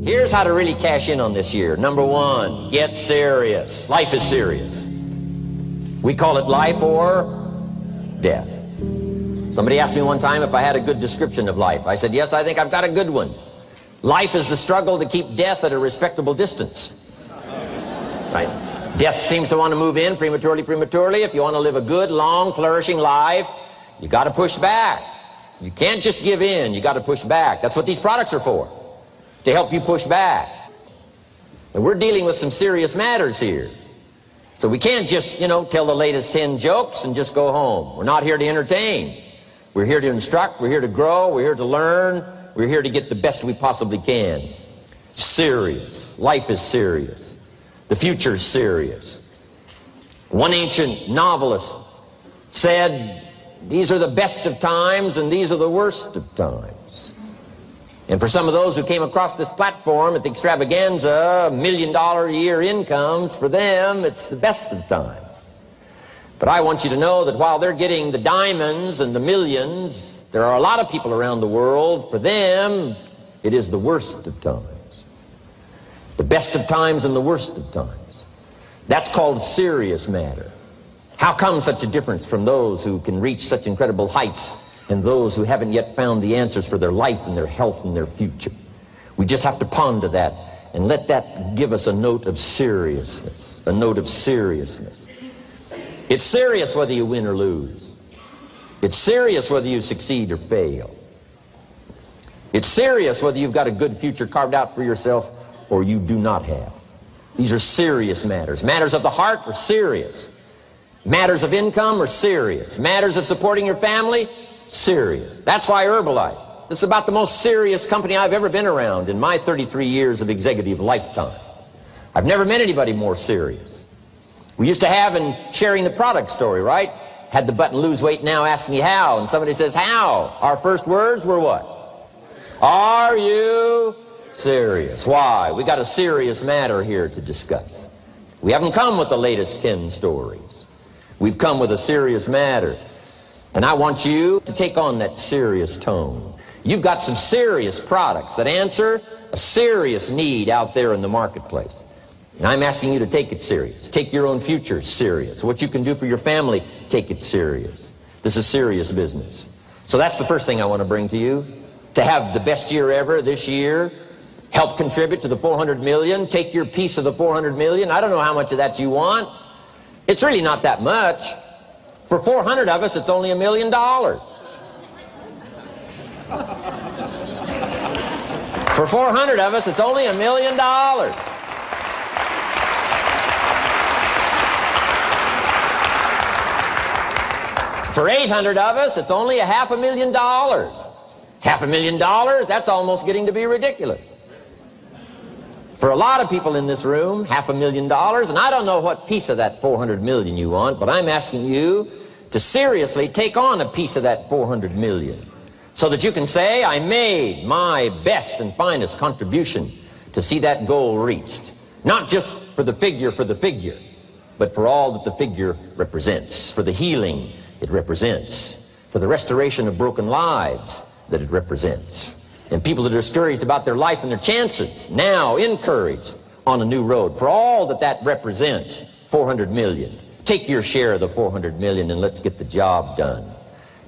Here's how to really cash in on this year. Number one, get serious. Life is serious. We call it life or death. Somebody asked me one time if I had a good description of life. I said, yes, I think I've got a good one. Life is the struggle to keep death at a respectable distance. Right? Death seems to want to move in prematurely. If you want to live a good, long, flourishing life, you got to push back. You can't just give in. You got to push back. That's what these products are for, to help you push back. And we're dealing with some serious matters here. So we can't just, tell the latest 10 jokes and just go home. We're not here to entertain. We're here to instruct. We're here to grow. We're here to learn. We're here to get the best we possibly can. Serious. Life is serious. The future's serious. One ancient novelist said, these are the best of times and these are the worst of times. And for some of those who came across this platform at the extravaganza, $1 million a year incomes, for them it's the best of times. But I want you to know that while they're getting the diamonds and the millions, there are a lot of people around the world, for them it is the worst of times. The best of times and the worst of times. That's called serious matter. How come such a difference from those who can reach such incredible heights and those who haven't yet found the answers for their life and their health and their future? We just have to ponder that and let that give us a note of seriousness, a note of seriousness. It's serious whether you win or lose. It's serious whether you succeed or fail. It's serious whether you've got a good future carved out for yourself or you do not have. These are serious matters. Matters of the heart are serious. Matters of income are serious. Matters of supporting your family, serious. That's why Herbalife, this is about the most serious company I've ever been around in my 33 years of executive lifetime. I've never met anybody more serious. We used to have in sharing the product story, right? Had the button lose weight now, ask me how. And somebody says, how? Our first words were what? Are you serious? Why? We got a serious matter here to discuss. We haven't come with the latest 10 stories. We've come with a serious matter. And I want you to take on that serious tone. You've got some serious products that answer a serious need out there in the marketplace. And I'm asking you to take it serious. Take your own future serious. What you can do for your family, take it serious. This is serious business. So that's the first thing I want to bring to you. To have the best year ever this year, help contribute to the 400 million, take your piece of the 400 million. I don't know how much of that you want. It's really not that much. For 400 of us, it's only $1 million. For 400 of us, it's only $1 million. For 800 of us, it's only $500,000. $500,000, that's almost getting to be ridiculous. For a lot of people in this room, $500,000, and I don't know what piece of that 400 million you want, but I'm asking you to seriously take on a piece of that 400 million so that you can say, I made my best and finest contribution to see that goal reached. Not just for the figure, but for all that the figure represents, for the healing it represents, for the restoration of broken lives that it represents. And people that are discouraged about their life and their chances, now encouraged on a new road. For all that that represents, 400 million. Take your share of the 400 million and let's get the job done.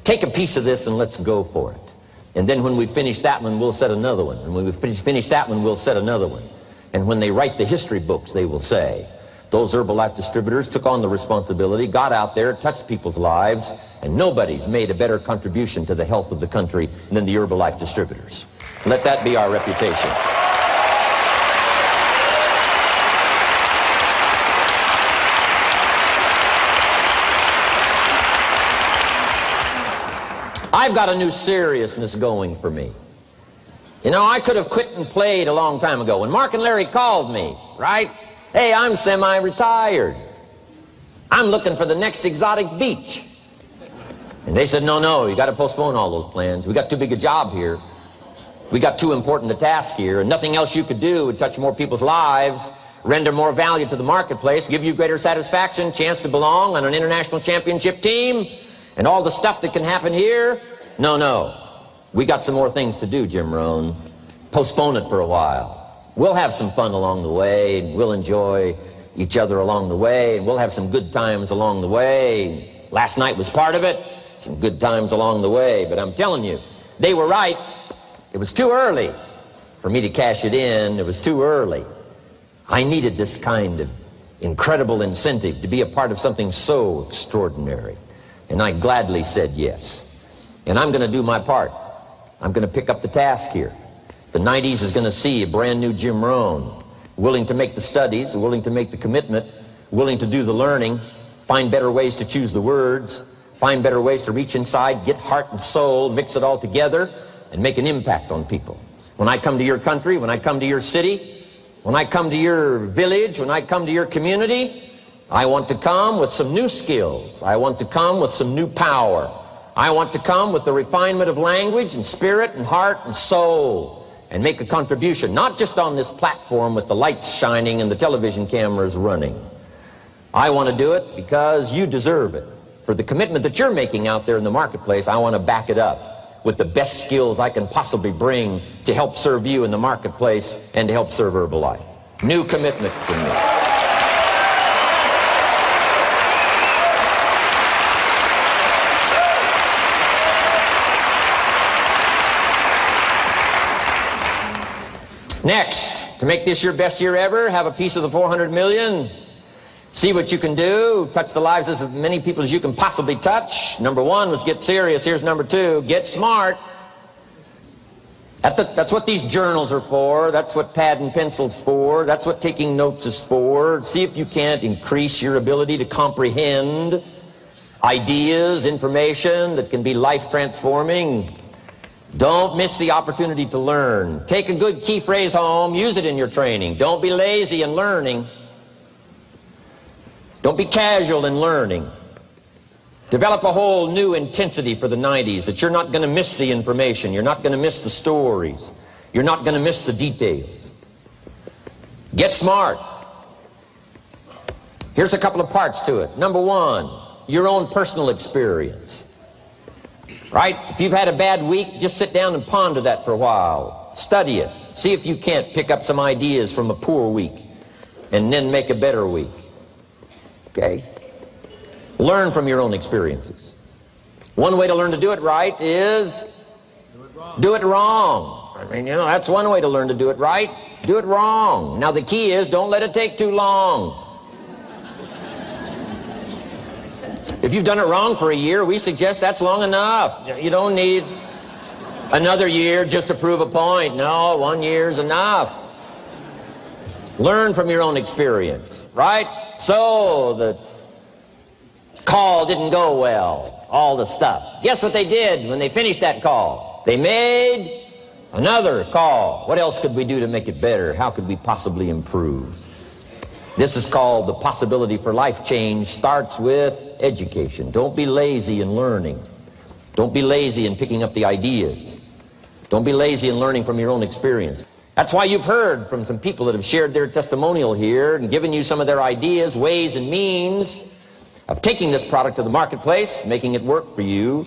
Take a piece of this and let's go for it. And then when we finish that one, we'll set another one. And when we finish that one, we'll set another one. And when they write the history books, they will say, those Herbalife distributors took on the responsibility, got out there, touched people's lives, and nobody's made a better contribution to the health of the country than the Herbalife distributors. Let that be our reputation. I've got a new seriousness going for me. You know, I could have quit and played a long time ago. When Mark and Larry called me, right? Hey, I'm semi-retired. I'm looking for the next exotic beach. And they said, no, you got to postpone all those plans. We got too big a job here. We got too important a task here, and nothing else you could do would touch more people's lives, render more value to the marketplace, give you greater satisfaction, chance to belong on an international championship team, and all the stuff that can happen here. No. We got some more things to do, Jim Rohn. Postpone it for a while. We'll have some fun along the way, and we'll enjoy each other along the way, and we'll have some good times along the way. Last night was part of it, some good times along the way, but I'm telling you, they were right. It was too early for me to cash it in. It was too early. I needed this kind of incredible incentive to be a part of something so extraordinary, and I gladly said yes. And I'm going to do my part. I'm going to pick up the task here. The 90s is going to see a brand new Jim Rohn, willing to make the studies, willing to make the commitment, willing to do the learning, find better ways to choose the words, find better ways to reach inside, get heart and soul, mix it all together, and make an impact on people. When I come to your country, when I come to your city, when I come to your village, when I come to your community, I want to come with some new skills. I want to come with some new power. I want to come with the refinement of language and spirit and heart and soul, and make a contribution, not just on this platform with the lights shining and the television cameras running. I want to do it because you deserve it. For the commitment that you're making out there in the marketplace, I want to back it up with the best skills I can possibly bring to help serve you in the marketplace and to help serve Herbalife. New commitment from me. Next, to make this your best year ever, have a piece of the 400 million. See what you can do. Touch the lives of as many people as you can possibly touch. Number one was get serious. Here's number two, get smart. That's what these journals are for. That's what pad and pencil's for. That's what taking notes is for. See if you can't increase your ability to comprehend ideas, information that can be life-transforming. Don't miss the opportunity to learn. Take a good key phrase home, use it in your training. Don't be lazy in learning. Don't be casual in learning. Develop a whole new intensity for the 90s that you're not going to miss the information, you're not going to miss the stories, you're not going to miss the details. Get smart. Here's a couple of parts to it. Number one, your own personal experience. Right? If you've had a bad week, just sit down and ponder that for a while. Study it. See if you can't pick up some ideas from a poor week and then make a better week. Okay? Learn from your own experiences. One way to learn to do it right is do it wrong. I mean, that's one way to learn to do it right. Do it wrong. Now the key is don't let it take too long. If you've done it wrong for a year, we suggest that's long enough. You don't need another year just to prove a point. No, 1 year's enough. Learn from your own experience, right? So the call didn't go well, all the stuff. Guess what they did when they finished that call? They made another call. What else could we do to make it better? How could we possibly improve? This is called the possibility for life change. Starts with education. Don't be lazy in learning. Don't be lazy in picking up the ideas. Don't be lazy in learning from your own experience. That's why you've heard from some people that have shared their testimonial here and given you some of their ideas, ways, and means of taking this product to the marketplace, making it work for you.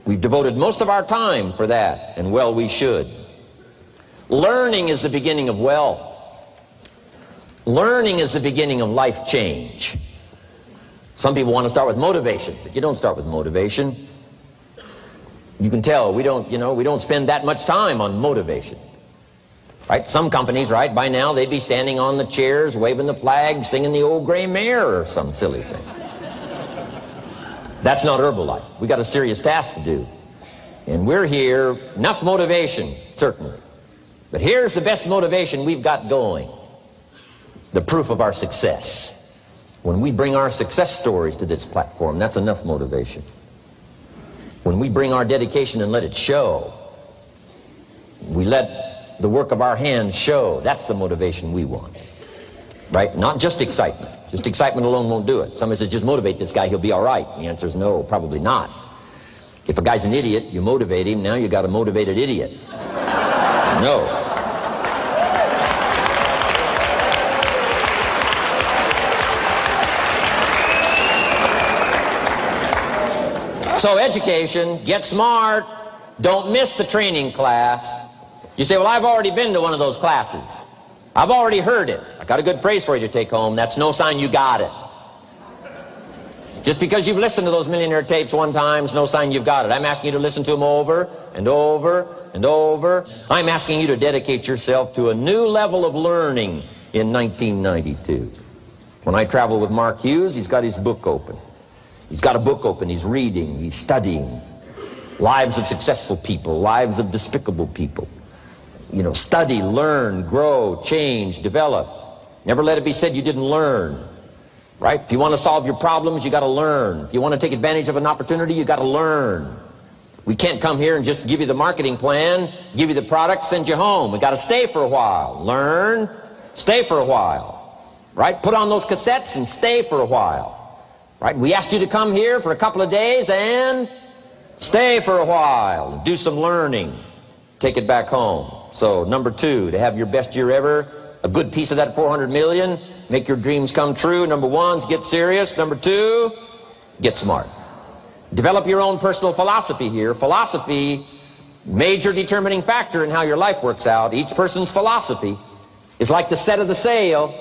We've devoted most of our time for that, and well, we should. Learning is the beginning of wealth. Learning is the beginning of life change. Some people want to start with motivation, but you don't start with motivation. You can tell we don't spend that much time on motivation. Right? Some companies, right, by now they'd be standing on the chairs, waving the flag, singing the old gray mare or some silly thing. That's not Herbalife. We got a serious task to do. And we're here, enough motivation, certainly. But here's the best motivation we've got going. The proof of our success. When we bring our success stories to this platform, that's enough motivation. When we bring our dedication and let it show, we let the work of our hands show, that's the motivation we want. Right? Not just excitement. Just excitement alone won't do it. Somebody says, just motivate this guy, he'll be all right. The answer is no, probably not. If a guy's an idiot, you motivate him, now you got a motivated idiot. No. So education, get smart, don't miss the training class. You say, well, I've already been to one of those classes. I've already heard it. I got a good phrase for you to take home. That's no sign you got it. Just because you've listened to those millionaire tapes one time is no sign you've got it. I'm asking you to listen to them over and over and over. I'm asking you to dedicate yourself to a new level of learning in 1992. When I travel with Mark Hughes, he's got his book open. He's got a book open. He's reading. He's studying. Lives of successful people. Lives of despicable people. You know, study, learn, grow, change, develop. Never let it be said you didn't learn. Right? If you want to solve your problems, you got to learn. If you want to take advantage of an opportunity, you got to learn. We can't come here and just give you the marketing plan, give you the product, send you home. We got to stay for a while. Learn, stay for a while. Right? Put on those cassettes and stay for a while. Right? We asked you to come here for a couple of days and stay for a while and do some learning. Take it back home. So, number 2, to have your best year ever, a good piece of that 400 million, make your dreams come true. Number 1 is get serious. Number 2, get smart. Develop your own personal philosophy here. Philosophy, major determining factor in how your life works out. Each person's philosophy is like the set of the sail.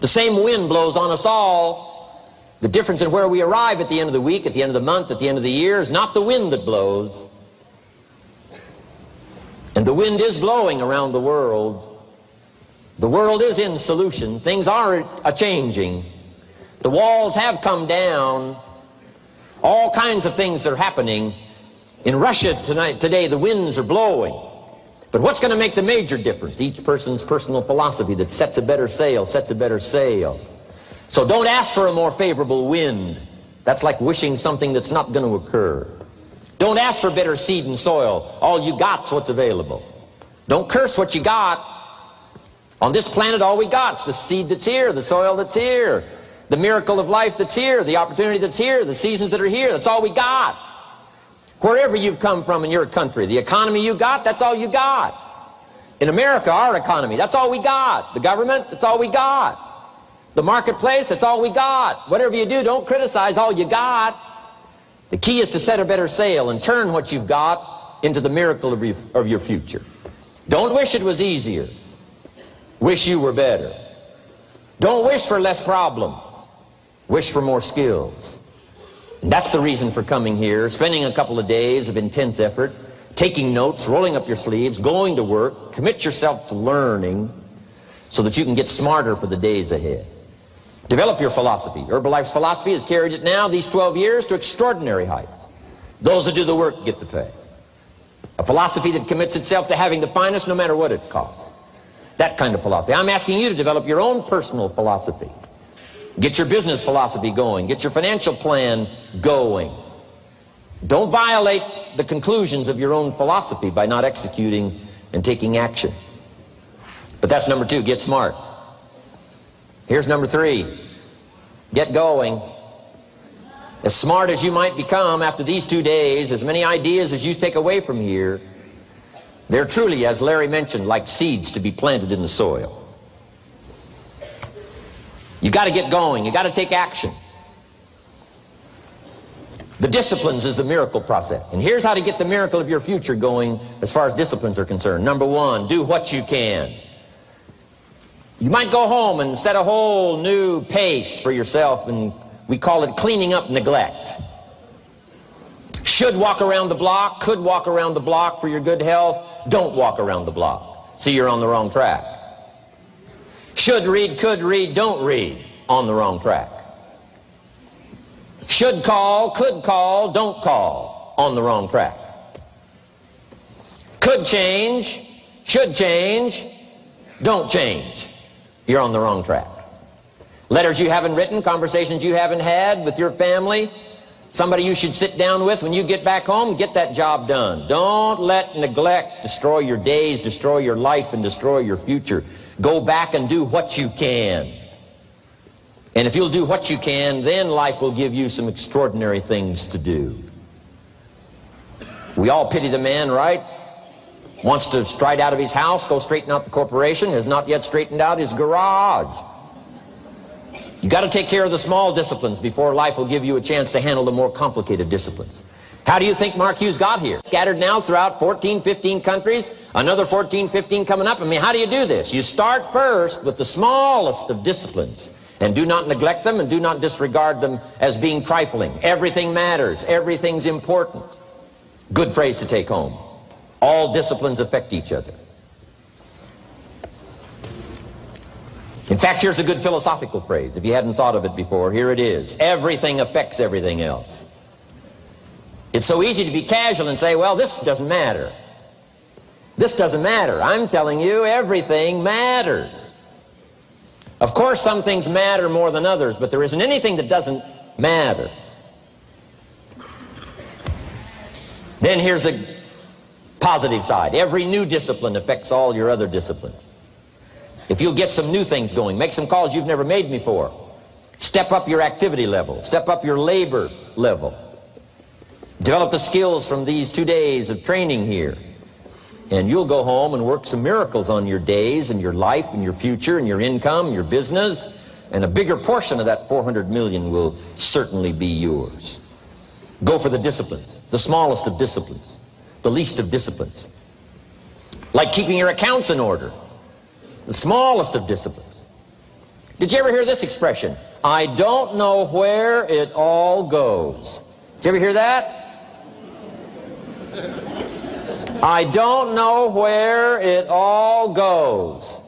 The same wind blows on us all. The difference in where we arrive at the end of the week, at the end of the month, at the end of the year is not the wind that blows. And the wind is blowing around the world. The world is in solution. Things are a-changing. The walls have come down. All kinds of things are happening. In Russia today, the winds are blowing. But what's going to make the major difference? Each person's personal philosophy that sets a better sail, sets a better sail. So don't ask for a more favorable wind. That's like wishing something that's not going to occur. Don't ask for better seed and soil. All you got's what's available. Don't curse what you got. On this planet, all we got's the seed that's here, the soil that's here, the miracle of life that's here, the opportunity that's here, the seasons that are here. That's all we got. Wherever you've come from in your country, the economy you got, that's all you got. In America, our economy, that's all we got. The government, that's all we got. The marketplace, that's all we got. Whatever you do, don't criticize all you got. The key is to set a better sail and turn what you've got into the miracle of your future. Don't wish it was easier. Wish you were better. Don't wish for less problems. Wish for more skills. And that's the reason for coming here, spending a couple of days of intense effort, taking notes, rolling up your sleeves, going to work, commit yourself to learning so that you can get smarter for the days ahead. Develop your philosophy. Herbalife's philosophy has carried it now, these 12 years, to extraordinary heights. Those that do the work get the pay. A philosophy that commits itself to having the finest no matter what it costs. That kind of philosophy. I'm asking you to develop your own personal philosophy. Get your business philosophy going. Get your financial plan going. Don't violate the conclusions of your own philosophy by not executing and taking action. But that's number 2, get smart. Here's number 3, get going. As smart as you might become after these 2 days, as many ideas as you take away from here, they're truly, as Larry mentioned, like seeds to be planted in the soil. You got to get going. You got to take action. The disciplines is the miracle process. And here's how to get the miracle of your future going as far as disciplines are concerned. Number 1, do what you can. You might go home and set a whole new pace for yourself, and we call it cleaning up neglect. Should walk around the block, could walk around the block for your good health. Don't walk around the block. See, you're on the wrong track. Should read, could read, don't read. On the wrong track. Should call, could call, don't call. On the wrong track. Could change, should change, don't change. You're on the wrong track. Letters you haven't written, conversations you haven't had with your family, somebody you should sit down with when you get back home, get that job done. Don't let neglect destroy your days, destroy your life, and destroy your future. Go back and do what you can. And if you'll do what you can, then life will give you some extraordinary things to do. We all pity the man, right? Wants to stride out of his house, go straighten out the corporation, has not yet straightened out his garage. You got to take care of the small disciplines before life will give you a chance to handle the more complicated disciplines. How do you think Mark Hughes got here? Scattered now throughout 14, 15 countries, another 14, 15 coming up. I mean, how do you do this? You start first with the smallest of disciplines, and do not neglect them and do not disregard them as being trifling. Everything matters. Everything's important. Good phrase to take home. All disciplines affect each other. In fact, here's a good philosophical phrase. If you hadn't thought of it before, here it is. Everything affects everything else. It's so easy to be casual and say, well, this doesn't matter. This doesn't matter. I'm telling you, everything matters. Of course, some things matter more than others, but there isn't anything that doesn't matter. Then here's the positive side. Every new discipline affects all your other disciplines. If you'll get some new things going, make some calls you've never made before. Step up your activity level. Step up your labor level. Develop the skills from these 2 days of training here. And you'll go home and work some miracles on your days and your life and your future and your income, your business. And a bigger portion of that 400 million will certainly be yours. Go for the disciplines, the smallest of disciplines, the least of disciplines. Like keeping your accounts in order, the smallest of disciplines. Did you ever hear this expression? I don't know where it all goes. Did you ever hear that? I don't know where it all goes.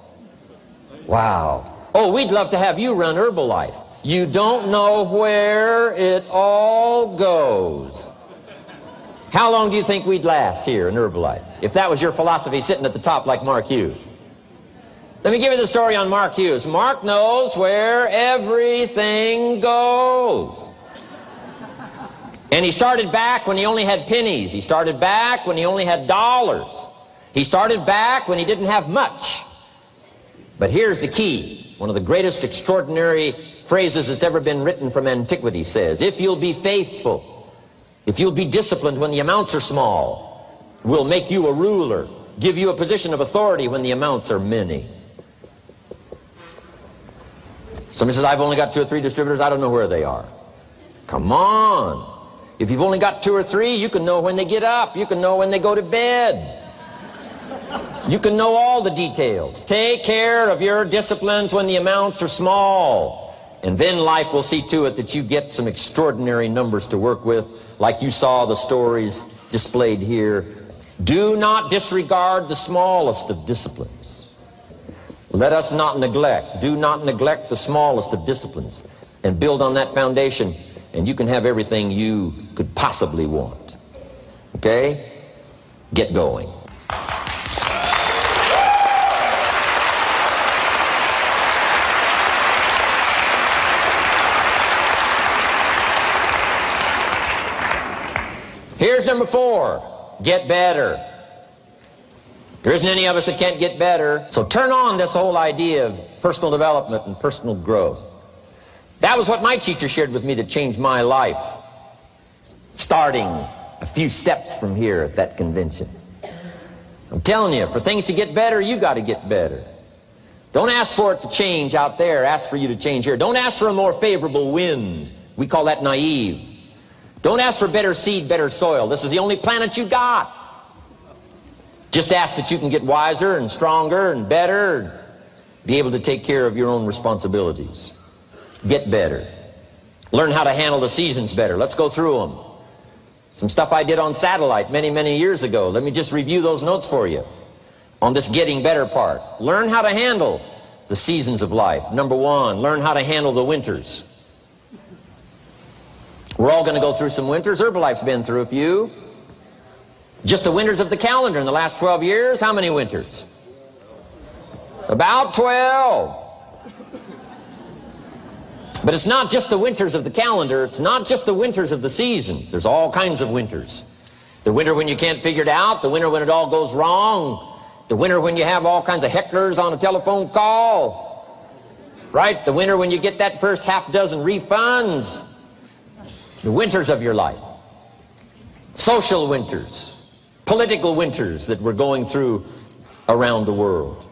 Wow. Oh, we'd love to have you run Herbalife. You don't know where it all goes. How long do you think we'd last here in Herbalife if that was your philosophy sitting at the top like Mark Hughes? Let me give you the story on Mark Hughes. Mark knows where everything goes. And he started back when he only had pennies. He started back when he only had dollars. He started back when he didn't have much. But here's the key. One of the greatest extraordinary phrases that's ever been written from antiquity says, if you'll be faithful, if you'll be disciplined when the amounts are small, we'll make you a ruler, give you a position of authority when the amounts are many. Somebody says, I've only got 2 or 3 distributors, I don't know where they are. Come on. If you've only got 2 or 3, you can know when they get up. You can know when they go to bed. You can know all the details. Take care of your disciplines when the amounts are small. And then life will see to it that you get some extraordinary numbers to work with, like you saw the stories displayed here. Do not disregard the smallest of disciplines. Let us not neglect. Do not neglect the smallest of disciplines. And build on that foundation, and you can have everything you could possibly want. Okay? Get going. Here's number 4. Get better. There isn't any of us that can't get better. So turn on this whole idea of personal development and personal growth. That was what my teacher shared with me that changed my life, starting a few steps from here at that convention. I'm telling you, for things to get better, you got to get better. Don't ask for it to change out there. Ask for you to change here. Don't ask for a more favorable wind. We call that naive. Don't ask for better seed, better soil. This is the only planet you got. Just ask that you can get wiser and stronger and better, be able to take care of your own responsibilities. Get better. Learn how to handle the seasons better. Let's go through them. Some stuff I did on satellite many, many years ago. Let me just review those notes for you on this getting better part. Learn how to handle the seasons of life. Number 1, learn how to handle the winters. We're all going to go through some winters. Herbalife's been through a few. Just the winters of the calendar in the last 12 years, how many winters? About 12. But it's not just the winters of the calendar. It's not just the winters of the seasons. There's all kinds of winters. The winter when you can't figure it out. The winter when it all goes wrong. The winter when you have all kinds of hecklers on a telephone call. Right? The winter when you get that first half dozen refunds. The winters of your life. Social winters. Political winters that we're going through around the world.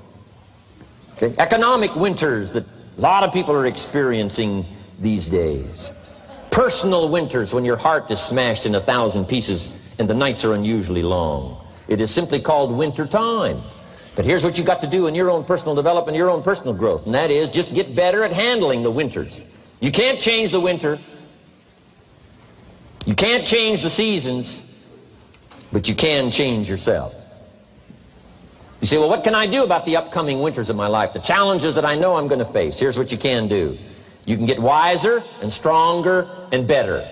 Okay? Economic winters that a lot of people are experiencing these days. Personal winters when your heart is smashed in 1,000 pieces and the nights are unusually long. It is simply called winter time. But here's what you got to do in your own personal development, your own personal growth, and that is just get better at handling the winters. You can't change the winter. You can't change the seasons, but you can change yourself. You say, well, what can I do about the upcoming winters of my life, the challenges that I know I'm going to face? Here's what you can do. You can get wiser and stronger and better.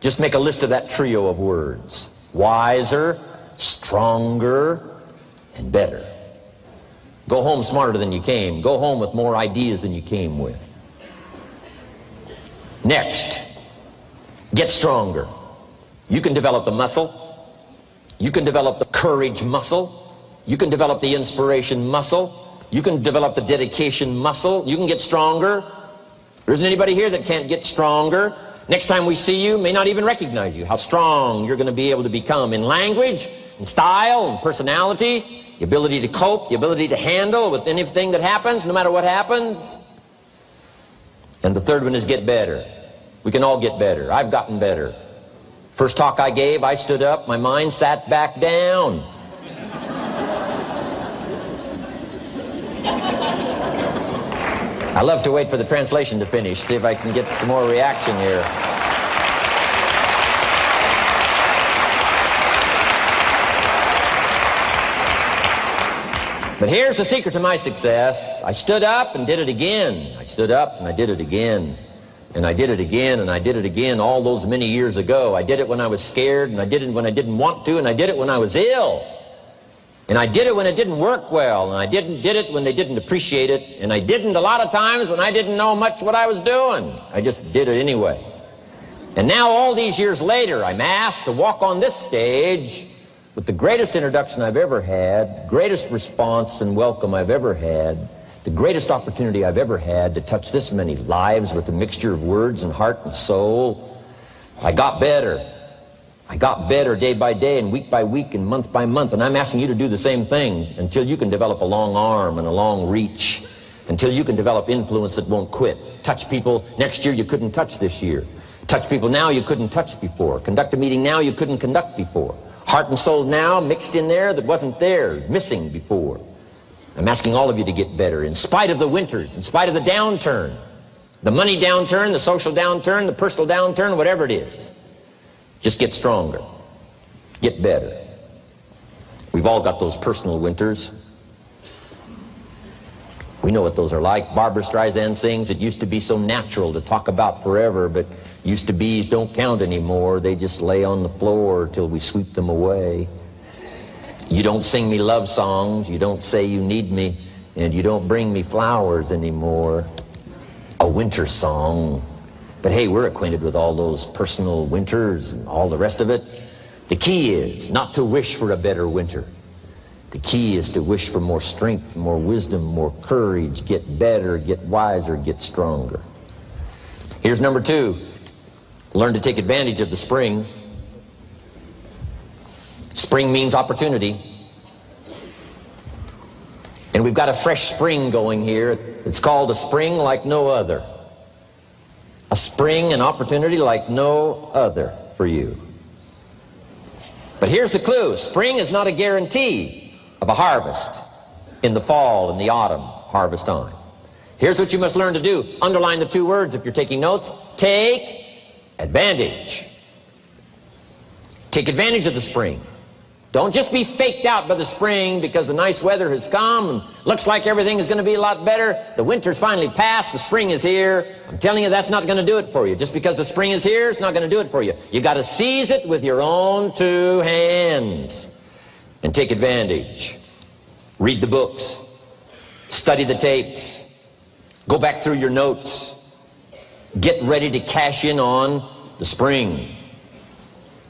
Just make a list of that trio of words. Wiser, stronger, and better. Go home smarter than you came. Go home with more ideas than you came with. Next, get stronger. You can develop the muscle. You can develop the courage muscle. You can develop the inspiration muscle. You can develop the dedication muscle. You can get stronger. There isn't anybody here that can't get stronger. Next time we see you, may not even recognize you, how strong you're going to be able to become in language, in style, and personality, the ability to cope, the ability to handle with anything that happens, no matter what happens. And the third one is get better. We can all get better. I've gotten better. First talk I gave, I stood up, my mind sat back down. I love to wait for the translation to finish, see if I can get some more reaction here. But here's the secret to my success. I stood up and did it again. I stood up and I did it again. And I did it again and I did it again all those many years ago. I did it when I was scared, and I did it when I didn't want to, and I did it when I was ill. And I did it when it didn't work well, and I did it when they didn't appreciate it, and I didn't a lot of times when I didn't know much what I was doing. I just did it anyway. And now all these years later, I'm asked to walk on this stage with the greatest introduction I've ever had, greatest response and welcome I've ever had, the greatest opportunity I've ever had to touch this many lives with a mixture of words and heart and soul. I got better. I got better day by day and week by week and month by month, and I'm asking you to do the same thing until you can develop a long arm and a long reach, until you can develop influence that won't quit. Touch people next year you couldn't touch this year. Touch people now you couldn't touch before. Conduct a meeting now you couldn't conduct before. Heart and soul now mixed in there that wasn't theirs, missing before. I'm asking all of you to get better in spite of the winters, in spite of the downturn, the money downturn, the social downturn, the personal downturn, whatever it is. Just get stronger. Get better. We've all got those personal winters. We know what those are like. Barbara Streisand sings, it used to be so natural to talk about forever, but used to be's don't count anymore. They just lay on the floor till we sweep them away. You don't sing me love songs, you don't say you need me, and you don't bring me flowers anymore. A winter song. But hey, we're acquainted with all those personal winters and all the rest of it. The key is not to wish for a better winter. The key is to wish for more strength, more wisdom, more courage, get better, get wiser, get stronger. Here's number 2. Learn to take advantage of the spring. Spring means opportunity. And we've got a fresh spring going here. It's called a spring like no other. A spring, an opportunity like no other for you. But here's the clue. Spring is not a guarantee of a harvest in the fall and the autumn harvest time. Here's what you must learn to do. Underline the 2 words if you're taking notes. Take advantage. Take advantage of the spring. Don't just be faked out by the spring because the nice weather has come and looks like everything is going to be a lot better. The winter's finally passed, the spring is here. I'm telling you, that's not going to do it for you. Just because the spring is here, it's not going to do it for you. You got to seize it with your own 2 hands and take advantage. Read the books, study the tapes, go back through your notes, get ready to cash in on the spring.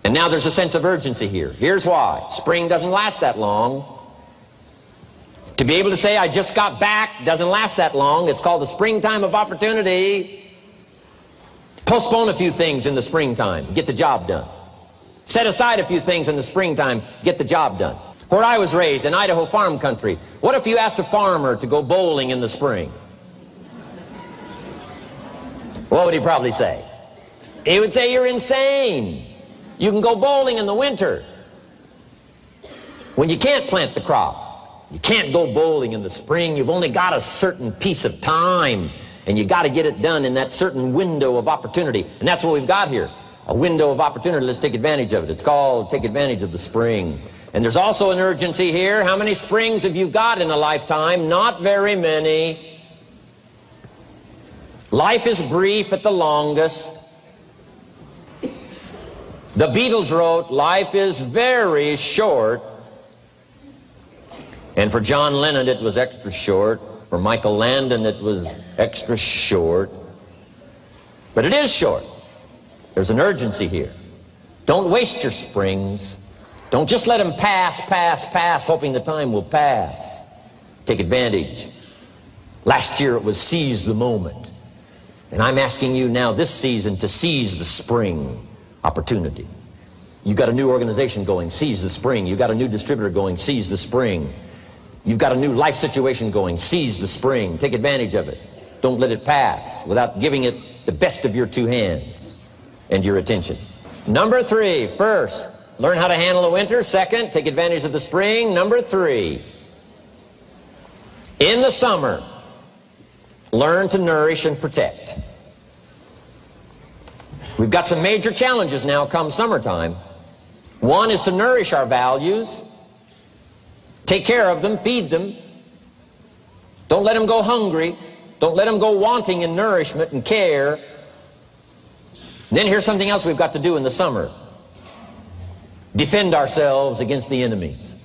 And now there's a sense of urgency here. Here's why. Spring doesn't last that long. To be able to say, I just got back, doesn't last that long. It's called the springtime of opportunity. Postpone a few things in the springtime. Get the job done. Set aside a few things in the springtime. Get the job done. Where I was raised, in Idaho farm country, what if you asked a farmer to go bowling in the spring? What would he probably say? He would say you're insane. You can go bowling in the winter when you can't plant the crop. You can't go bowling in the spring. You've only got a certain piece of time, and you got to get it done in that certain window of opportunity. And that's what we've got here, a window of opportunity. Let's take advantage of it. It's called take advantage of the spring. And there's also an urgency here. How many springs have you got in a lifetime? Not very many. Life is brief at the longest. The Beatles wrote, life is very short. And for John Lennon, it was extra short. For Michael Landon, it was extra short. But it is short. There's an urgency here. Don't waste your springs. Don't just let them pass, hoping the time will pass. Take advantage. Last year it was seize the moment. And I'm asking you now this season to seize the spring opportunity. You've got a new organization going, seize the spring. You've got a new distributor going, seize the spring. You've got a new life situation going, seize the spring. Take advantage of it. Don't let it pass without giving it the best of your two hands and your attention. Number 3, first, learn how to handle the winter. Second, take advantage of the spring. Number 3, in the summer, learn to nourish and protect. We've got some major challenges now come summertime. One is to nourish our values. Take care of them, feed them. Don't let them go hungry. Don't let them go wanting in nourishment and care. And then here's something else we've got to do in the summer. Defend ourselves against the enemies.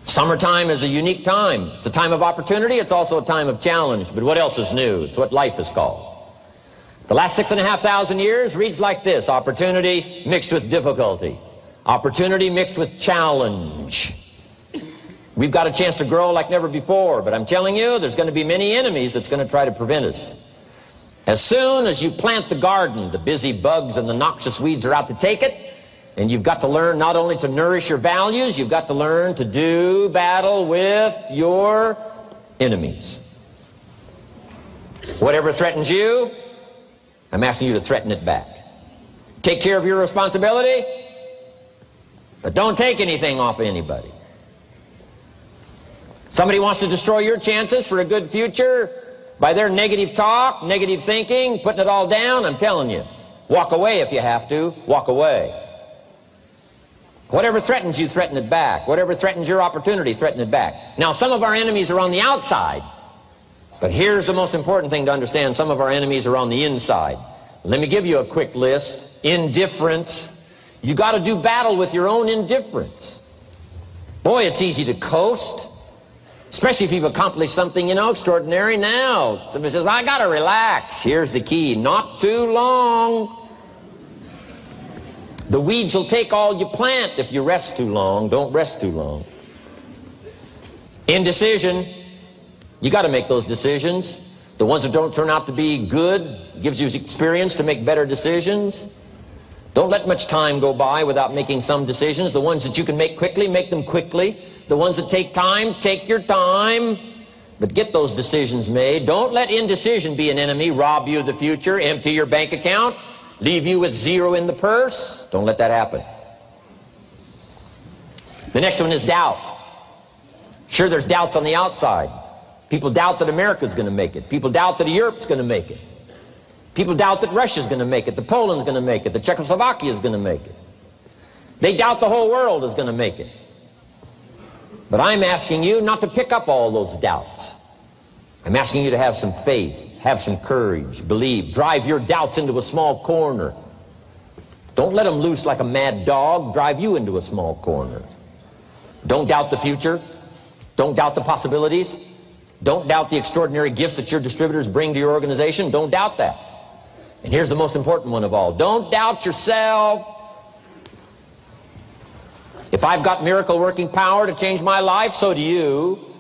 Summertime is a unique time. It's a time of opportunity. It's also a time of challenge. But what else is new? It's what life is called. The last 6,500 years reads like this: opportunity mixed with difficulty. Opportunity mixed with challenge. We've got a chance to grow like never before, but I'm telling you, there's going to be many enemies that's going to try to prevent us. As soon as you plant the garden, the busy bugs and the noxious weeds are out to take it, and you've got to learn not only to nourish your values, you've got to learn to do battle with your enemies. Whatever threatens you, I'm asking you to threaten it back. Take care of your responsibility, but don't take anything off of anybody. Somebody wants to destroy your chances for a good future by their negative talk, negative thinking, putting it all down. I'm telling you, walk away if you have to. Walk away. Whatever threatens you, threaten it back. Whatever threatens your opportunity, threaten it back. Now, some of our enemies are on the outside, but here's the most important thing to understand. Some of our enemies are on the inside. Let me give you a quick list. Indifference. You got to do battle with your own indifference. Boy, it's easy to coast, especially if you've accomplished something, extraordinary. Now, somebody says, I got to relax. Here's the key: not too long. The weeds will take all you plant if you rest too long. Don't rest too long. Indecision. You got to make those decisions. The ones that don't turn out to be good gives you experience to make better decisions. Don't let much time go by without making some decisions. The ones that you can make quickly, make them quickly. The ones that take time, take your time. But get those decisions made. Don't let indecision be an enemy, rob you of the future, empty your bank account, leave you with zero in the purse. Don't let that happen. The next one is doubt. Sure, there's doubts on the outside. People doubt that America's going to make it. People doubt that Europe's going to make it. People doubt that Russia's going to make it, that Poland's going to make it, that Czechoslovakia's going to make it. They doubt the whole world is going to make it. But I'm asking you not to pick up all those doubts. I'm asking you to have some faith, have some courage, believe, drive your doubts into a small corner. Don't let them loose like a mad dog, drive you into a small corner. Don't doubt the future. Don't doubt the possibilities. Don't doubt the extraordinary gifts that your distributors bring to your organization. Don't doubt that. And here's the most important one of all. Don't doubt yourself. If I've got miracle working power to change my life, so do you.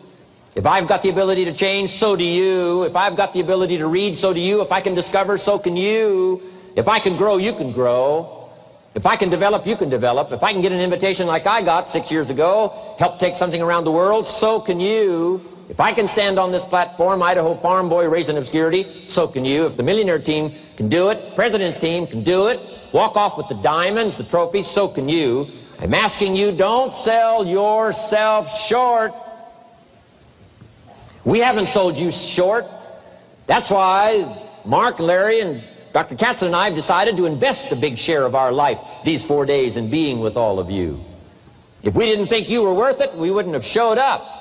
If I've got the ability to change, so do you. If I've got the ability to read, so do you. If I can discover, so can you. If I can grow, you can grow. If I can develop, you can develop. If I can get an invitation like I got 6 years ago, help take something around the world, so can you. If I can stand on this platform, Idaho farm boy raised in obscurity, so can you. If the millionaire team can do it, president's team can do it, walk off with the diamonds, the trophies, so can you. I'm asking you, don't sell yourself short. We haven't sold you short. That's why Mark, Larry, and Dr. Katzen and I have decided to invest a big share of our life these 4 days in being with all of you. If we didn't think you were worth it, we wouldn't have showed up.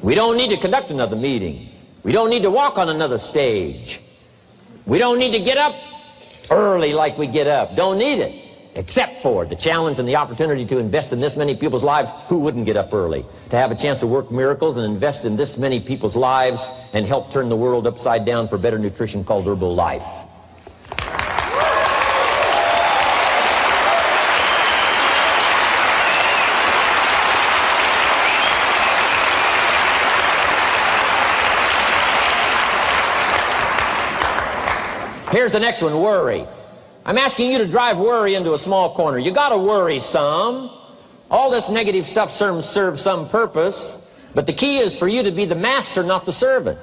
We don't need to conduct another meeting. We don't need to walk on another stage. We don't need to get up early like we get up. Don't need it. Except for the challenge and the opportunity to invest in this many people's lives who wouldn't get up early. To have a chance to work miracles and invest in this many people's lives and help turn the world upside down for better nutrition called Herbalife. Here's the next one, worry. I'm asking you to drive worry into a small corner. You got to worry some. All this negative stuff serves some purpose, but the key is for you to be the master, not the servant.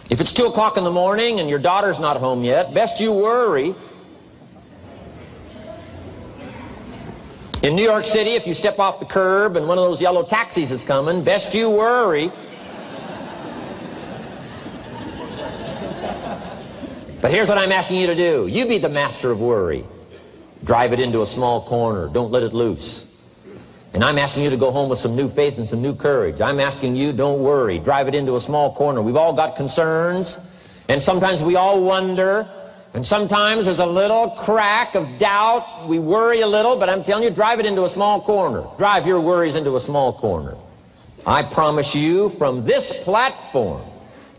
If it's 2 o'clock in the morning and your daughter's not home yet, best you worry. In New York City, if you step off the curb and one of those yellow taxis is coming, best you worry. But here's what I'm asking you to do. You be the master of worry. Drive it into a small corner. Don't let it loose. And I'm asking you to go home with some new faith and some new courage. I'm asking you, don't worry. Drive it into a small corner. We've all got concerns, and sometimes we all wonder, and sometimes there's a little crack of doubt. We worry a little, but I'm telling you, drive it into a small corner. Drive your worries into a small corner. I promise you from this platform,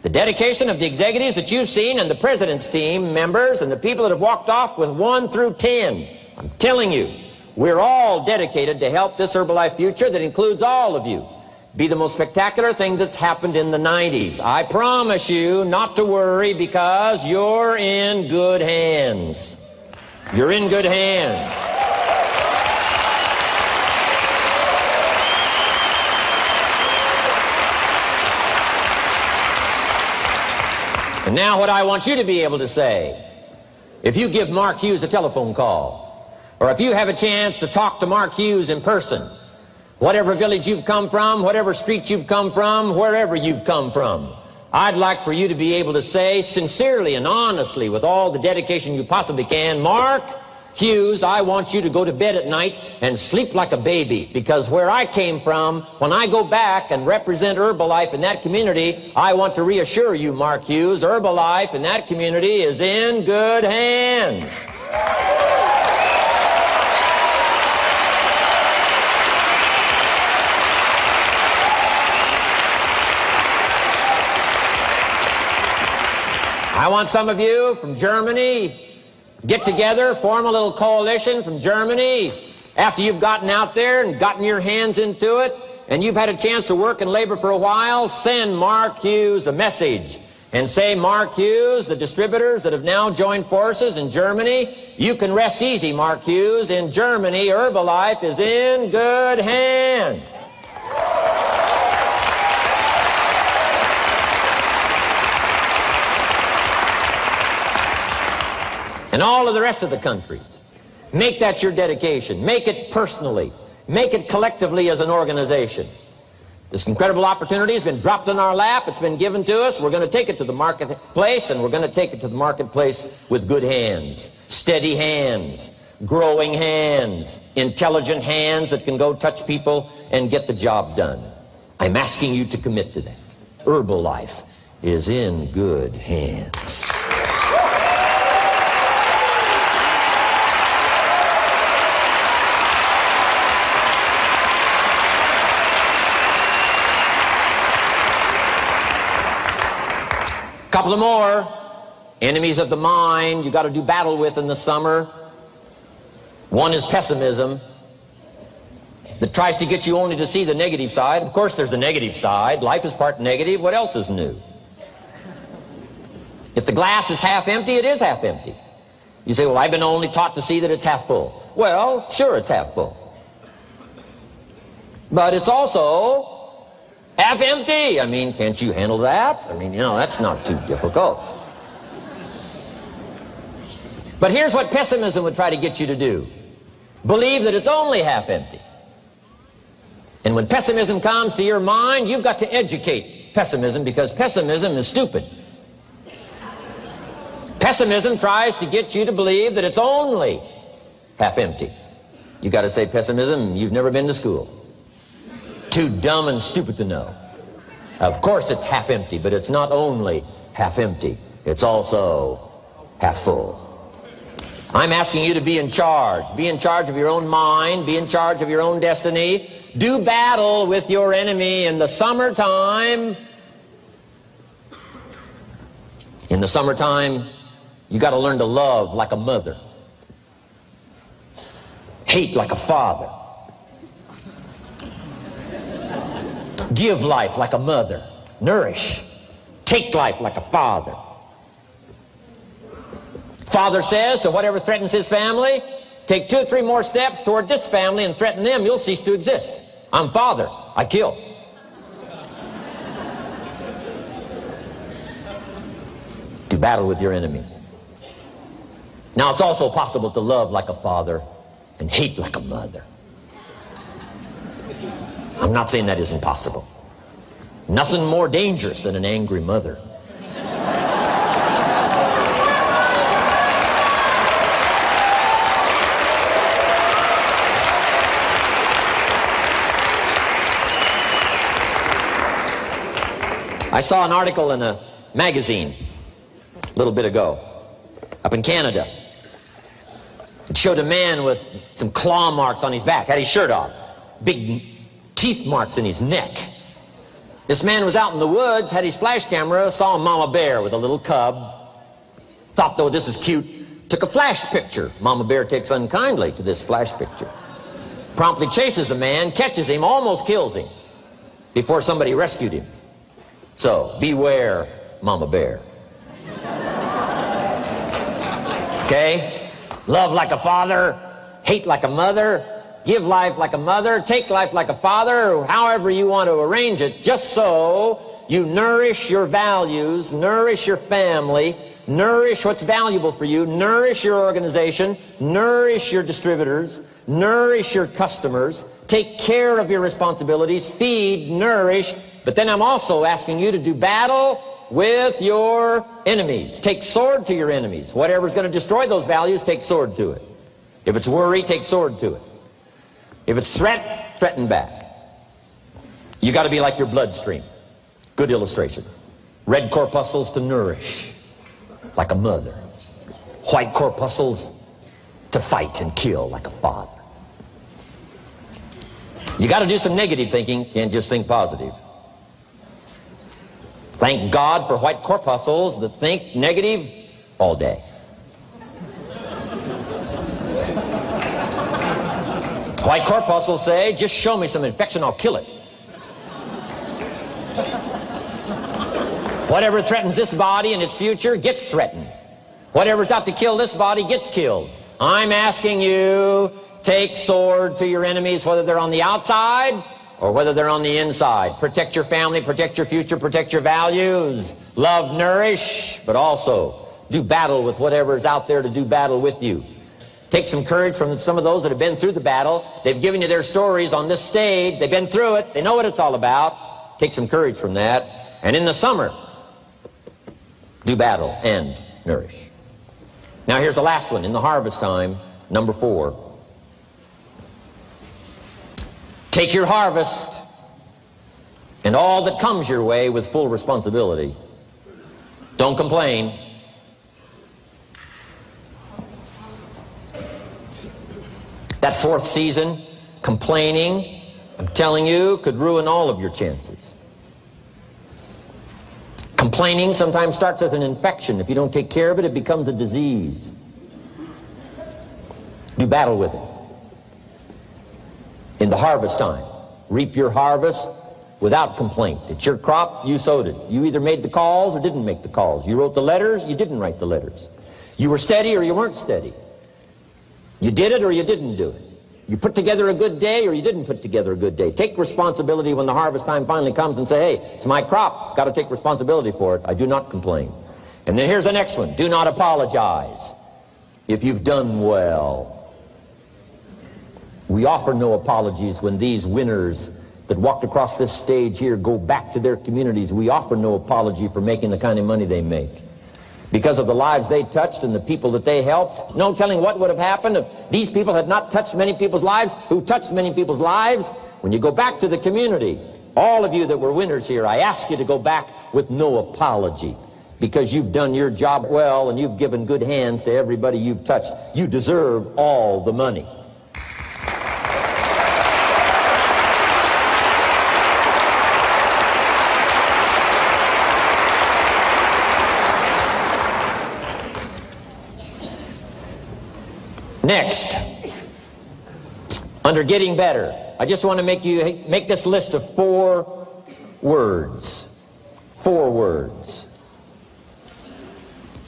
the dedication of the executives that you've seen and the president's team members and the people that have walked off with 1 through 10, I'm telling you, we're all dedicated to help this Herbalife future that includes all of you be the most spectacular thing that's happened in the 90s. I promise you not to worry because you're in good hands. You're in good hands. And now what I want you to be able to say, if you give Mark Hughes a telephone call, or if you have a chance to talk to Mark Hughes in person, whatever village you've come from, whatever street you've come from, wherever you've come from, I'd like for you to be able to say sincerely and honestly with all the dedication you possibly can, Mark Hughes, I want you to go to bed at night and sleep like a baby, because where I came from, when I go back and represent Herbalife in that community, I want to reassure you, Mark Hughes, Herbalife in that community is in good hands. I want some of you from Germany get together, form a little coalition from Germany. After you've gotten out there and gotten your hands into it, and you've had a chance to work and labor for a while, send Mark Hughes a message and say, Mark Hughes, the distributors that have now joined forces in Germany, you can rest easy, Mark Hughes. In Germany, Herbalife is in good hands. And all of the rest of the countries, make that your dedication. Make it personally. Make it collectively as an organization. This incredible opportunity has been dropped in our lap. It's been given to us. We're going to take it to the marketplace, and we're going to take it to the marketplace with good hands, steady hands, growing hands, intelligent hands that can go touch people and get the job done. I'm asking you to commit to that. Herbalife is in good hands. Couple of more enemies of the mind you got to do battle with in the summer. One is pessimism, that tries to get you only to see the negative side. Of course there's the negative side. Life is part negative. What else is new? If the glass is half empty, it is half empty. You say, well, I've been only taught to see that it's half full. Well, sure, it's half full. But it's also half empty. I mean, can't you handle that? I mean, you know, that's not too difficult. But here's what pessimism would try to get you to do. Believe that it's only half empty. And when pessimism comes to your mind, you've got to educate pessimism, because pessimism is stupid. Pessimism tries to get you to believe that it's only half empty. You got to say, pessimism, you've never been to school. Too dumb and stupid to know. Of course it's half empty, but it's not only half empty. It's also half full. I'm asking you to be in charge. Be in charge of your own mind. Be in charge of your own destiny. Do battle with your enemy in the summertime. In the summertime, you got to learn to love like a mother. Hate like a father. Give life like a mother. Nourish. Take life like a father. Father says to whatever threatens his family, take 2 or 3 more steps toward this family and threaten them, you'll cease to exist. I'm father. I kill. Do battle with your enemies. Now, it's also possible to love like a father and hate like a mother. I'm not saying that isn't possible. Nothing more dangerous than an angry mother. I saw an article in a magazine a little bit ago up in Canada. It showed a man with some claw marks on his back, had his shirt off, big teeth marks in his neck. This man was out in the woods, had his flash camera, saw a mama bear with a little cub, thought, though, this is cute, took a flash picture. Mama bear takes unkindly to this flash picture. Promptly chases the man, catches him, almost kills him before somebody rescued him. So, beware, mama bear. Okay? Love like a father, hate like a mother, give life like a mother, take life like a father, however you want to arrange it, just so you nourish your values, nourish your family, nourish what's valuable for you, nourish your organization, nourish your distributors, nourish your customers, take care of your responsibilities, feed, nourish. But then I'm also asking you to do battle with your enemies. Take sword to your enemies. Whatever's going to destroy those values, take sword to it. If it's worry, take sword to it. If it's threat, threaten back. You got to be like your bloodstream. Good illustration. Red corpuscles to nourish, like a mother. White corpuscles to fight and kill, like a father. You got to do some negative thinking, can't just think positive. Thank God for white corpuscles that think negative all day. White corpuscles say, just show me some infection, I'll kill it. Whatever threatens this body and its future gets threatened. Whatever's got to kill this body gets killed. I'm asking you, take sword to your enemies, whether they're on the outside or whether they're on the inside. Protect your family, protect your future, protect your values. Love, nourish, but also do battle with whatever's out there to do battle with you. Take some courage from some of those that have been through the battle. They've given you their stories on this stage. They've been through it. They know what it's all about. Take some courage from that. And in the summer, do battle and nourish. Now here's the last one. In the harvest time, number 4. Take your harvest and all that comes your way with full responsibility. Don't complain. That 4th season, complaining, I'm telling you, could ruin all of your chances. Complaining sometimes starts as an infection. If you don't take care of it, it becomes a disease. Do battle with it. In the harvest time, reap your harvest without complaint. It's your crop, you sowed it. You either made the calls or didn't make the calls. You wrote the letters, you didn't write the letters. You were steady or you weren't steady. You did it or you didn't do it. You put together a good day or you didn't put together a good day. Take responsibility when the harvest time finally comes and say, hey, it's my crop. Got to take responsibility for it. I do not complain. And then here's the next one. Do not apologize if you've done well. We offer no apologies when these winners that walked across this stage here go back to their communities. We offer no apology for making the kind of money they make. Because of the lives they touched and the people that they helped. No telling what would have happened if these people had not touched many people's lives, who touched many people's lives. When you go back to the community, all of you that were winners here, I ask you to go back with no apology. Because you've done your job well and you've given good hands to everybody you've touched. You deserve all the money. Next, under getting better, I just want to make this list of 4 words. 4 words.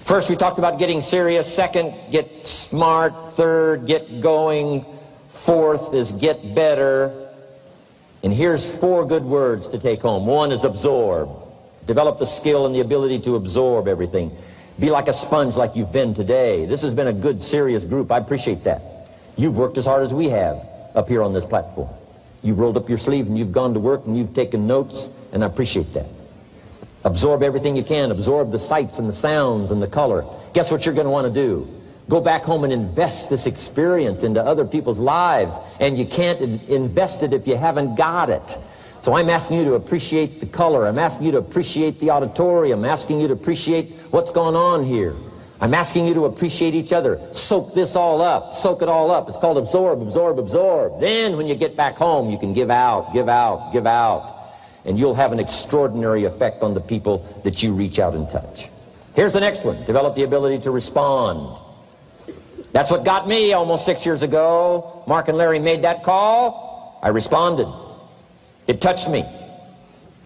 First, we talked about getting serious. Second, get smart. Third, get going. Fourth is get better. And here's 4 good words to take home. 1 is absorb. Develop the skill and the ability to absorb everything. Be like a sponge like you've been today. This has been a good, serious group. I appreciate that. You've worked as hard as we have up here on this platform. You've rolled up your sleeves and you've gone to work and you've taken notes, and I appreciate that. Absorb everything you can. Absorb the sights and the sounds and the color. Guess what you're going to want to do? Go back home and invest this experience into other people's lives, and you can't invest it if you haven't got it. So I'm asking you to appreciate the color. I'm asking you to appreciate the auditorium. I'm asking you to appreciate what's going on here. I'm asking you to appreciate each other. Soak this all up. Soak it all up. It's called absorb, absorb, absorb. Then when you get back home, you can give out, give out, give out. And you'll have an extraordinary effect on the people that you reach out and touch. Here's the next one. Develop the ability to respond. That's what got me almost 6 years ago. Mark and Larry made that call. I responded. It touched me.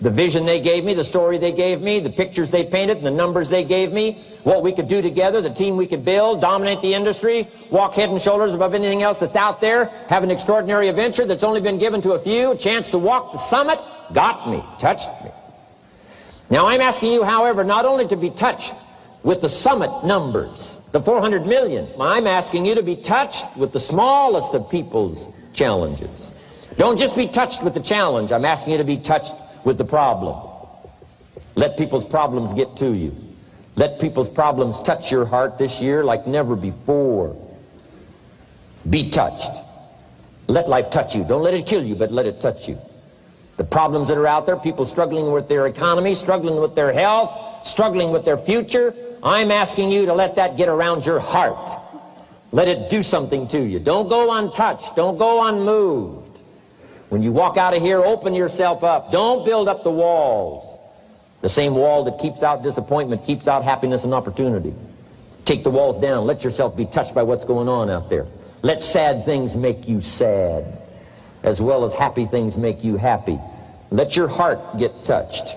The vision they gave me, the story they gave me, the pictures they painted, and the numbers they gave me, what we could do together, the team we could build, dominate the industry, walk head and shoulders above anything else that's out there, have an extraordinary adventure that's only been given to a few, a chance to walk the summit, got me, touched me. Now I'm asking you, however, not only to be touched with the summit numbers, the 400 million, I'm asking you to be touched with the smallest of people's challenges. Don't just be touched with the challenge. I'm asking you to be touched with the problem. Let people's problems get to you. Let people's problems touch your heart this year like never before. Be touched. Let life touch you. Don't let it kill you, but let it touch you. The problems that are out there, people struggling with their economy, struggling with their health, struggling with their future, I'm asking you to let that get around your heart. Let it do something to you. Don't go untouched. Don't go unmoved. When you walk out of here, open yourself up. Don't build up the walls. The same wall that keeps out disappointment keeps out happiness and opportunity. Take the walls down. Let yourself be touched by what's going on out there. Let sad things make you sad, as well as happy things make you happy. Let your heart get touched,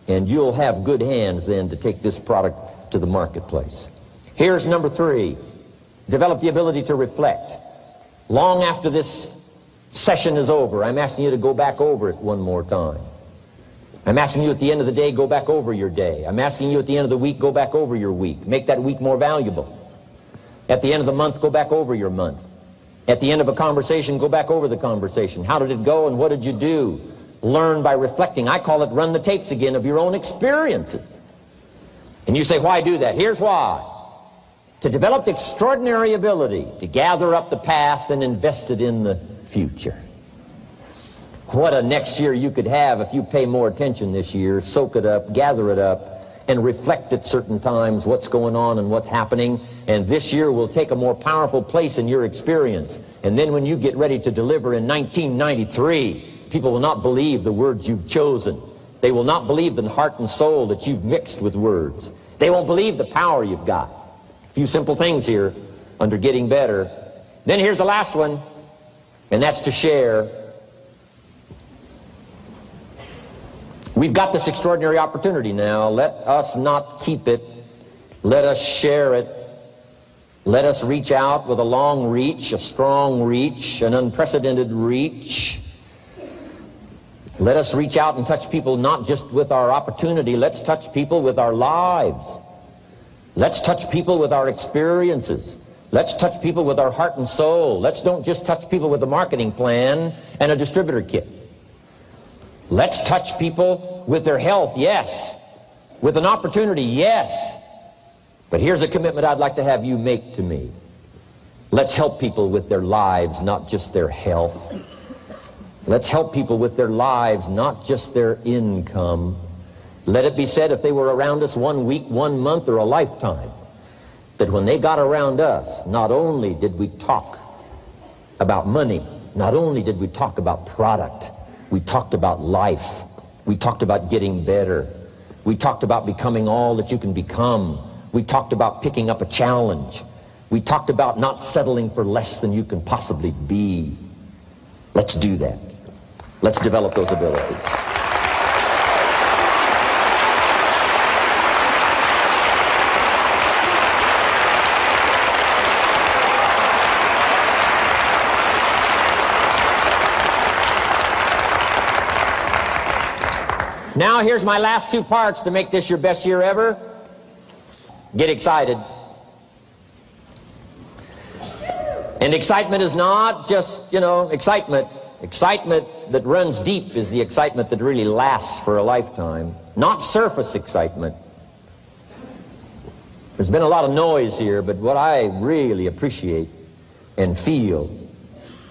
and you'll have good hands then to take this product to the marketplace. Here's number 3. Develop the ability to reflect. Long after this session is over, I'm asking you to go back over it one more time. I'm asking you at the end of the day, go back over your day. I'm asking you at the end of the week, go back over your week. Make that week more valuable. At the end of the month, go back over your month. At the end of a conversation, go back over the conversation. How did it go and what did you do? Learn by reflecting. I call it run the tapes again of your own experiences. And you say, why do that? Here's why. To develop the extraordinary ability to gather up the past and invest it in the future. What a next year you could have if you pay more attention this year, soak it up, gather it up, and reflect at certain times what's going on and what's happening. And this year will take a more powerful place in your experience. And then when you get ready to deliver in 1993, people will not believe the words you've chosen. They will not believe the heart and soul that you've mixed with words. They won't believe the power you've got. A few simple things here under getting better. Then here's the last one, and that's to share. We've got this extraordinary opportunity now. Let us not keep it. Let us share it. Let us reach out with a long reach, a strong reach, an unprecedented reach. Let us reach out and touch people not just with our opportunity. Let's touch people with our lives. Let's touch people with our experiences. Let's touch people with our heart and soul. Let's don't just touch people with a marketing plan and a distributor kit. Let's touch people with their health, yes. With an opportunity, yes. But here's a commitment I'd like to have you make to me. Let's help people with their lives, not just their health. Let's help people with their lives, not just their income. Let it be said, if they were around us 1 week, 1 month, or a lifetime, that when they got around us, not only did we talk about money, not only did we talk about product, we talked about life. We talked about getting better. We talked about becoming all that you can become. We talked about picking up a challenge. We talked about not settling for less than you can possibly be. Let's do that. Let's develop those abilities. Now here's my last 2 parts to make this your best year ever. Get excited. And excitement is not just, excitement. Excitement that runs deep is the excitement that really lasts for a lifetime. Not surface excitement. There's been a lot of noise here, but what I really appreciate and feel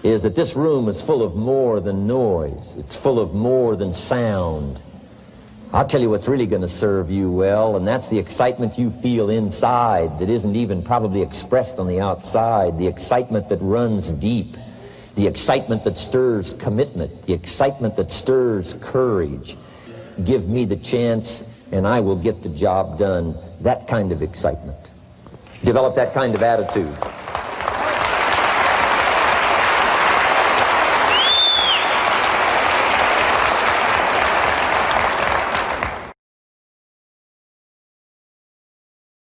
is that this room is full of more than noise. It's full of more than sound. I'll tell you what's really going to serve you well, and that's the excitement you feel inside that isn't even probably expressed on the outside, the excitement that runs deep, the excitement that stirs commitment, the excitement that stirs courage. Give me the chance, and I will get the job done. That kind of excitement. Develop that kind of attitude.